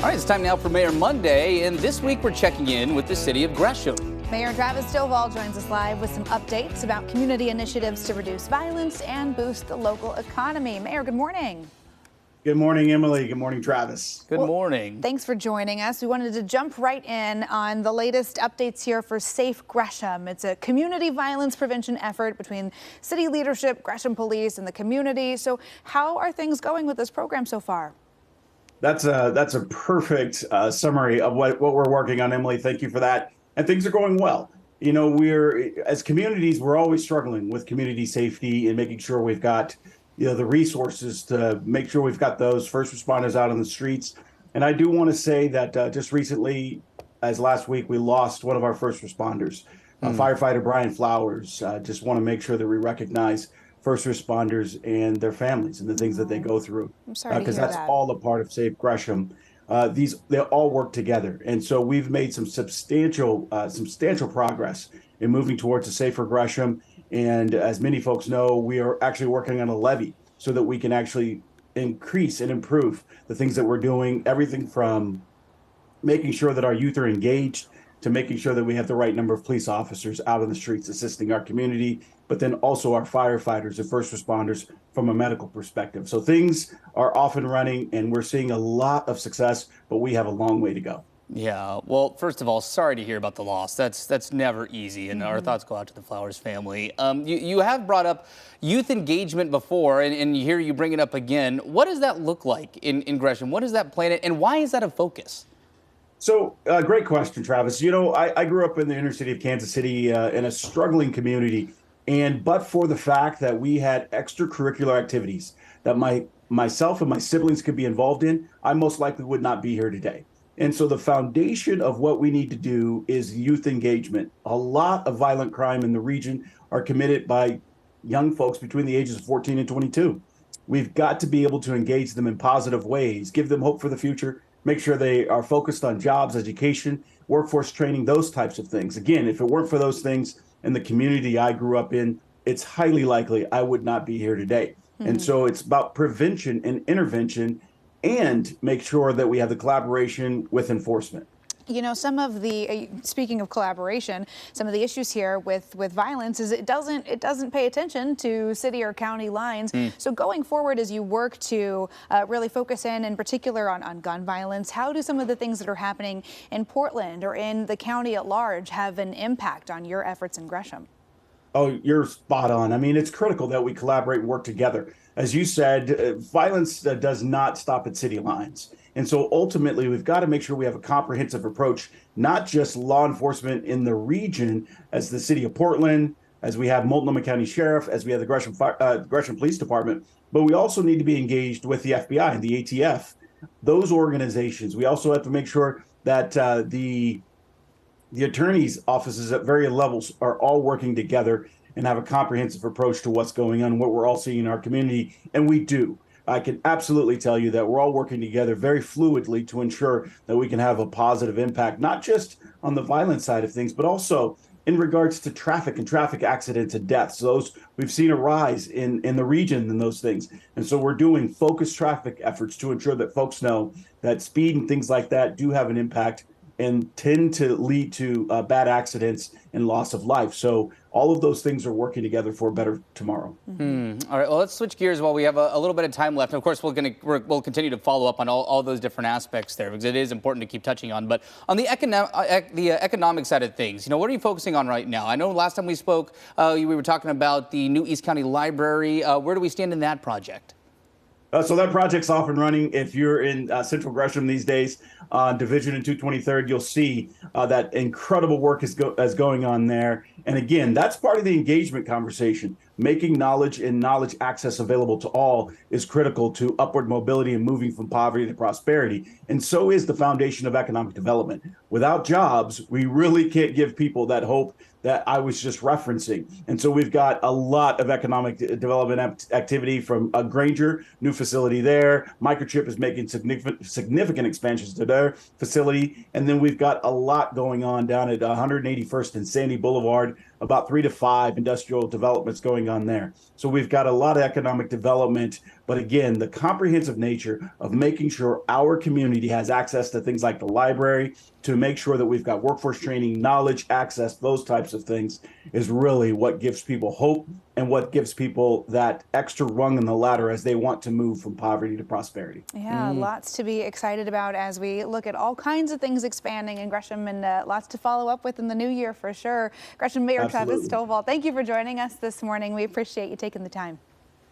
All right, it's time now for Mayor Monday, and this week we're checking in with the city of Gresham. Mayor Travis Stovall joins us live with some updates about community initiatives to reduce violence and boost the local economy. Mayor, good morning. Good morning, Emily. Good morning, Travis. Good morning. Thanks for joining us. We wanted to jump right in on the latest updates here for Safe Gresham. It's a community violence prevention effort between city leadership, Gresham Police, and the community. So how are things going with this program so far? That's a perfect summary of what we're working on, Emily. Thank you for that. And things are going well. You know, as communities, we're always struggling with community safety and making sure we've got, the resources to make sure we've got those first responders out on the streets. And I do want to say that just recently, as last week, we lost one of our first responders, firefighter Brian Flowers. Just want to make sure that we recognize first responders and their families and the things that they go through. I'm sorry to hear because that's that. all a part of Safe Gresham. They all work together, and so we've made some substantial progress in moving towards a safer Gresham. And as many folks know, we are actually working on a levy so that we can actually increase and improve the things that we're doing. Everything from making sure that our youth are engaged to making sure that we have the right number of police officers out on the streets assisting our community, but then also our firefighters and first responders from a medical perspective. So things are off and running, and we're seeing a lot of success, but we have a long way to go. Yeah, well, first of all, sorry to hear about the loss. That's never easy, and our thoughts go out to the Flowers family. You have brought up youth engagement before, and here you bring it up again. What does that look like in Gresham? What is that plan, and why is that a focus? So, great question, Travis. You know, I grew up in the inner city of Kansas City in a struggling community, but for the fact that we had extracurricular activities that myself and my siblings could be involved in, I most likely would not be here today. And so the foundation of what we need to do is youth engagement. A lot of violent crime in the region are committed by young folks between the ages of 14 and 22. We've got to be able to engage them in positive ways, give them hope for the future, make sure they are focused on jobs, education, workforce training, those types of things. Again, if it weren't for those things in the community I grew up in, it's highly likely I would not be here today. And so it's about prevention and intervention, and make sure that we have the collaboration with enforcement. You know, some of the, speaking of collaboration, some of the issues here with violence is it doesn't pay attention to city or county lines. So going forward, as you work to really focus in particular on gun violence, how do some of the things that are happening in Portland or in the county at large have an impact on your efforts in Gresham? Oh, you're spot on. I mean, it's critical that we collaborate and work together. As you said, violence does not stop at city lines. And so ultimately, we've got to make sure we have a comprehensive approach, not just law enforcement in the region as the city of Portland, as we have Multnomah County Sheriff, as we have the Gresham Police Department, but we also need to be engaged with the FBI and the ATF, those organizations. We also have to make sure that the attorney's offices at various levels are all working together and have a comprehensive approach to what's going on, what we're all seeing in our community. And we do. I can absolutely tell you that we're all working together very fluidly to ensure that we can have a positive impact, not just on the violent side of things, but also in regards to traffic and traffic accidents and deaths. Those we've seen a rise in the region in those things. And so we're doing focused traffic efforts to ensure that folks know that speed and things like that do have an impact and tend to lead to bad accidents and loss of life. So all of those things are working together for a better tomorrow. All right, well, let's switch gears while we have a little bit of time left. And of course, we'll continue to follow up on all those different aspects there, because it is important to keep touching on. But on the economic side of things, what are you focusing on right now? I know last time we spoke, we were talking about the new East County Library. Where do we stand in that project? So that project's off and running. If you're in Central Gresham these days, Division and 223rd, you'll see that incredible work is going on there. And again, that's part of the engagement conversation. Making knowledge and knowledge access available to all is critical to upward mobility and moving from poverty to prosperity. And so is the foundation of economic development. Without jobs, we really can't give people that hope that I was just referencing. And so we've got a lot of economic development activity from Granger, new facility there. Microchip is making significant expansions to their facility. And then we've got a lot going on down at 181st and Sandy Boulevard about 3 to 5 industrial developments going on there. So we've got a lot of economic development, but again, the comprehensive nature of making sure our community has access to things like the library, to make sure that we've got workforce training, knowledge, access, those types of things is really what gives people hope and what gives people that extra rung in the ladder as they want to move from poverty to prosperity. Yeah, lots to be excited about as we look at all kinds of things expanding in Gresham, and lots to follow up with in the new year for sure. Gresham Mayor Travis Stovall, thank you for joining us this morning. We appreciate you taking the time.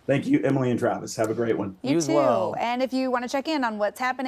Thank you, Emily and Travis. Have a great one. You as too. well. And if you want to check in on what's happening